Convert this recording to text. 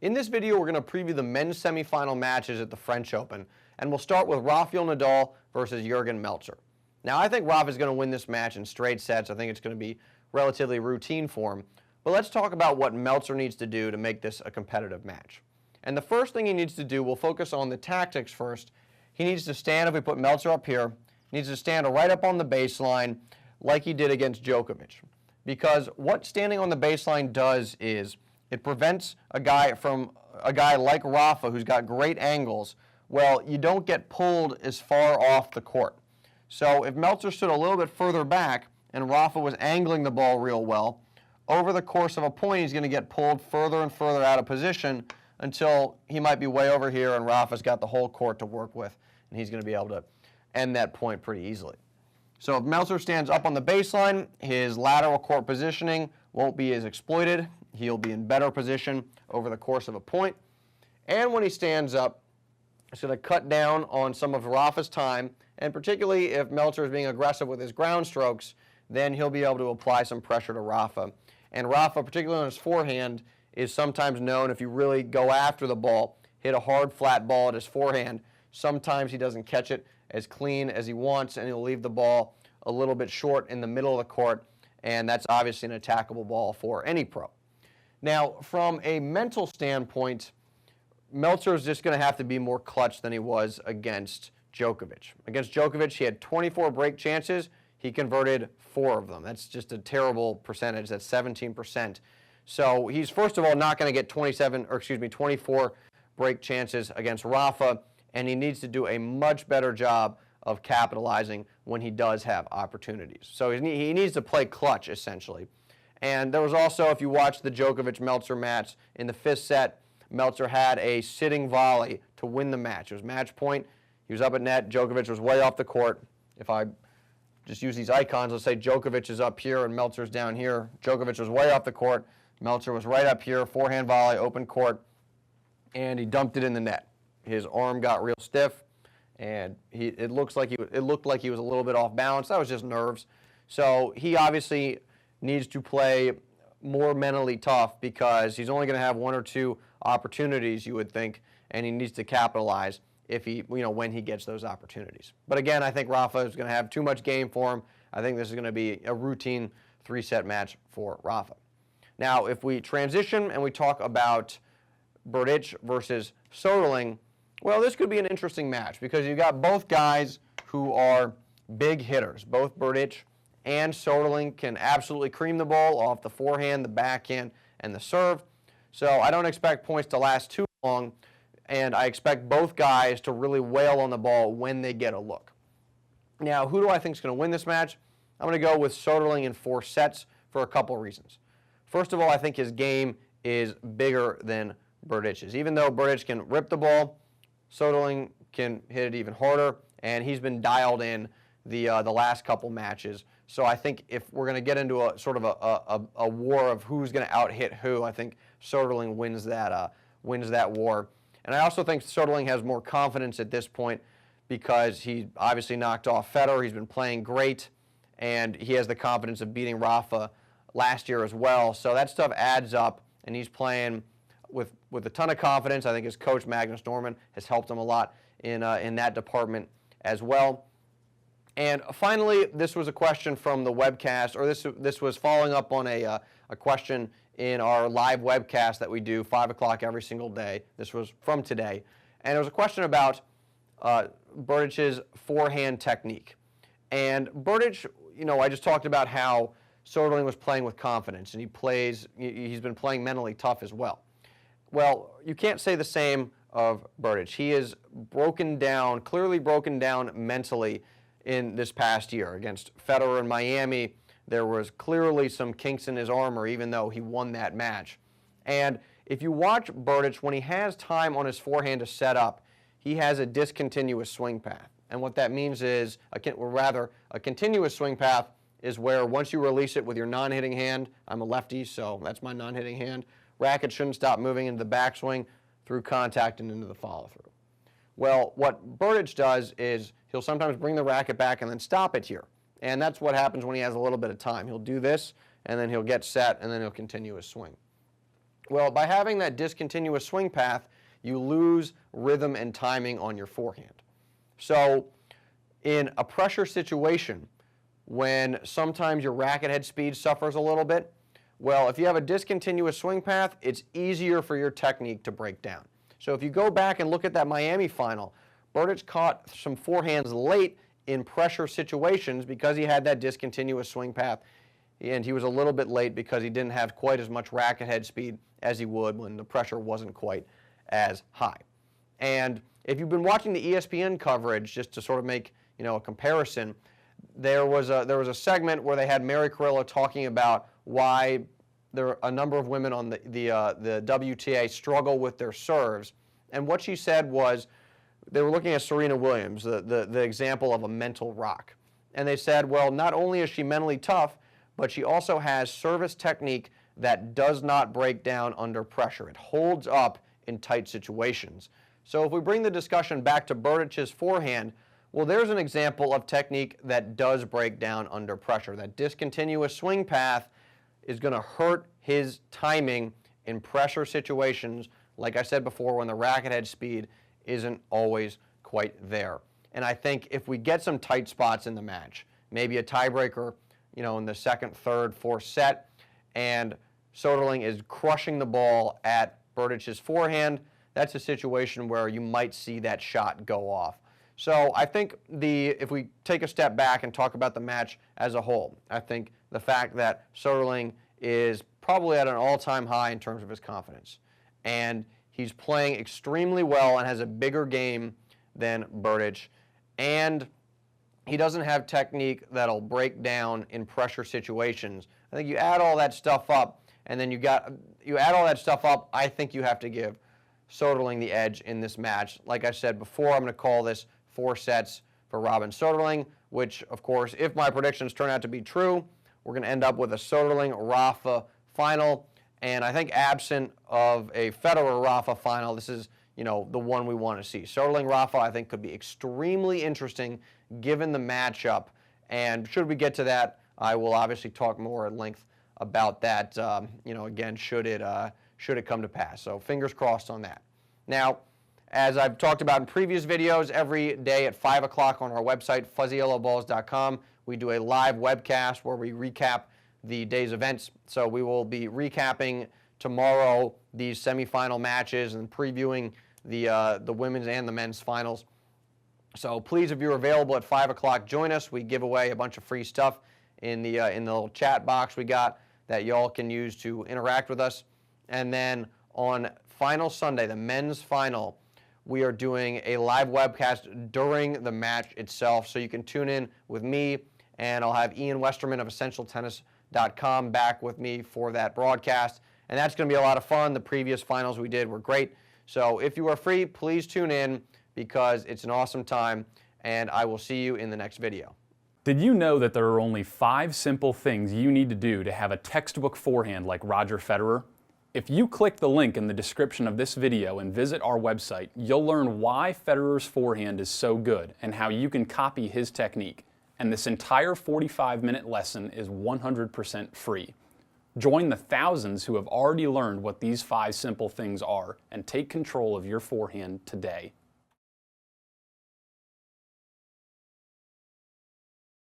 In this video, we're going to preview the men's semifinal matches at the French Open, and we'll start with Rafael Nadal versus Jurgen Melzer. Now, I think Rafa's going to win this match in straight sets. I think it's going to be relatively routine for him. But let's talk about what Melzer needs to do to make this a competitive match. And the first thing he needs to do, we'll focus on the tactics first. He needs to stand, if we put Melzer up here, he needs to stand right up on the baseline like he did against Djokovic. Because what standing on the baseline does is it prevents a guy like Rafa, who's got great angles. Well, you don't get pulled as far off the court. So if Melzer stood a little bit further back and Rafa was angling the ball real well, over the course of a point, he's going to get pulled further and further out of position until he might be way over here and Rafa's got the whole court to work with, and he's going to be able to end that point pretty easily. So if Melzer stands up on the baseline, his lateral court positioning won't be as exploited. He'll be in better position over the course of a point. And when he stands up, it's going to cut down on some of Rafa's time, and particularly if Melzer is being aggressive with his ground strokes, then he'll be able to apply some pressure to Rafa. And Rafa, particularly on his forehand, is sometimes known, if you really go after the ball, hit a hard flat ball at his forehand, sometimes he doesn't catch it as clean as he wants, and he'll leave the ball a little bit short in the middle of the court, and that's obviously an attackable ball for any pro. Now, from a mental standpoint, Melzer is just going to have to be more clutch than he was against Djokovic. Against Djokovic, he had 24 break chances. He converted 4 of them. That's just a terrible percentage. That's 17%. So he's, first of all, not going to get 24 break chances against Rafa, and he needs to do a much better job of capitalizing when he does have opportunities. So he needs to play clutch, essentially. And there was also, if you watch the Djokovic-Melzer match, in the 5th set, Melzer had a sitting volley to win the match. It was match point. He was up at net. Djokovic was way off the court. If I just use these icons, let's say Djokovic is up here and Melzer's down here. Djokovic was way off the court. Melzer was right up here, forehand volley, open court, and he dumped it in the net. His arm got real stiff, and it looked like he was a little bit off balance. That was just nerves. So he obviously needs to play more mentally tough because he's only going to have 1 or 2 opportunities, you would think, and he needs to capitalize when he gets those opportunities. But again, I think Rafa is going to have too much game for him. I think this is going to be a routine 3-set match for Rafa. Now, if we transition and we talk about Berdych versus Soderling, well, this could be an interesting match because you've got both guys who are big hitters. Both Berdych and Soderling can absolutely cream the ball off the forehand, the backhand, and the serve. So I don't expect points to last too long, and I expect both guys to really wail on the ball when they get a look. Now, who do I think is going to win this match? I'm going to go with Soderling in 4 sets for a couple reasons. First of all, I think his game is bigger than Berdych's. Even though Berdych can rip the ball, Soderling can hit it even harder, and he's been dialed in the last couple matches. So I think if we're going to get into a sort of a war of who's going to out-hit who, I think Soderling wins that war. And I also think Soderling has more confidence at this point because he obviously knocked off Federer. He's been playing great, and he has the confidence of beating Rafa last year as well. So that stuff adds up, and he's playing with a ton of confidence. I think his coach, Magnus Norman, has helped him a lot in that department as well. And finally, this was a question from the webcast, or this was following up on a question in our live webcast that we do 5 o'clock every single day. This was from today. And it was a question about Berdych's forehand technique. And Berdych, I just talked about how Soderling was playing with confidence, and he's been playing mentally tough as well. Well, you can't say the same of Berdych. He is clearly broken down mentally in this past year. Against Federer in Miami, there was clearly some kinks in his armor, even though he won that match. And if you watch Berdych, when he has time on his forehand to set up, he has a discontinuous swing path. And what that means is, a continuous swing path is where once you release it with your non-hitting hand, I'm a lefty, so that's my non-hitting hand, racket shouldn't stop moving into the backswing through contact and into the follow-through. Well, what Berdych does is he'll sometimes bring the racket back and then stop it here. And that's what happens when he has a little bit of time. He'll do this, and then he'll get set, and then he'll continue his swing. Well, by having that discontinuous swing path, you lose rhythm and timing on your forehand. So in a pressure situation, when sometimes your racket head speed suffers a little bit, well, if you have a discontinuous swing path, it's easier for your technique to break down. So if you go back and look at that Miami final, Berdych caught some forehands late in pressure situations because he had that discontinuous swing path, and he was a little bit late because he didn't have quite as much racket head speed as he would when the pressure wasn't quite as high. And if you've been watching the ESPN coverage, just to sort of make a comparison, there was a segment where they had Mary Carrillo talking about why there are a number of women on the WTA struggle with their serves, and what she said was they were looking at Serena Williams, the example of a mental rock, and they said, well, not only is she mentally tough, but she also has service technique that does not break down under pressure. It holds up in tight situations. So if we bring the discussion back to Berdych's forehand, well, there's an example of technique that does break down under pressure. That discontinuous swing path is going to hurt his timing in pressure situations, like I said before, when the racket head speed isn't always quite there. And I think if we get some tight spots in the match, maybe a tiebreaker, in the second, third, fourth set, and Soderling is crushing the ball at Berdych's forehand, that's a situation where you might see that shot go off. So I think if we take a step back and talk about the match as a whole, I think the fact that Soderling is probably at an all-time high in terms of his confidence, and he's playing extremely well and has a bigger game than Berdych, and he doesn't have technique that'll break down in pressure situations. I think you add all that stuff up, and then you add all that stuff up, I think you have to give Soderling the edge in this match. Like I said before, I'm going to call this 4 sets for Robin Soderling, which, of course, if my predictions turn out to be true, we're going to end up with a Soderling-Rafa final. And I think absent of a Federer-Rafa final, this is, the one we want to see. Soderling-Rafa, I think, could be extremely interesting given the matchup. And should we get to that, I will obviously talk more at length about that, again, should it come to pass. So fingers crossed on that. Now, as I've talked about in previous videos, every day at 5 o'clock on our website, fuzzyyellowballs.com, we do a live webcast where we recap the day's events. So we will be recapping tomorrow these semifinal matches and previewing the women's and the men's finals. So please, if you're available at 5 o'clock, join us. We give away a bunch of free stuff in the little chat box we got that y'all can use to interact with us. And then on final Sunday, the men's final, we are doing a live webcast during the match itself. So you can tune in with me, and I'll have Ian Westerman of EssentialTennis.com back with me for that broadcast. And that's going to be a lot of fun. The previous finals we did were great. So if you are free, please tune in because it's an awesome time, and I will see you in the next video. Did you know that there are only 5 simple things you need to do to have a textbook forehand like Roger Federer? If you click the link in the description of this video and visit our website, you'll learn why Federer's forehand is so good and how you can copy his technique. And this entire 45-minute lesson is 100% free. Join the thousands who have already learned what these 5 simple things are and take control of your forehand today.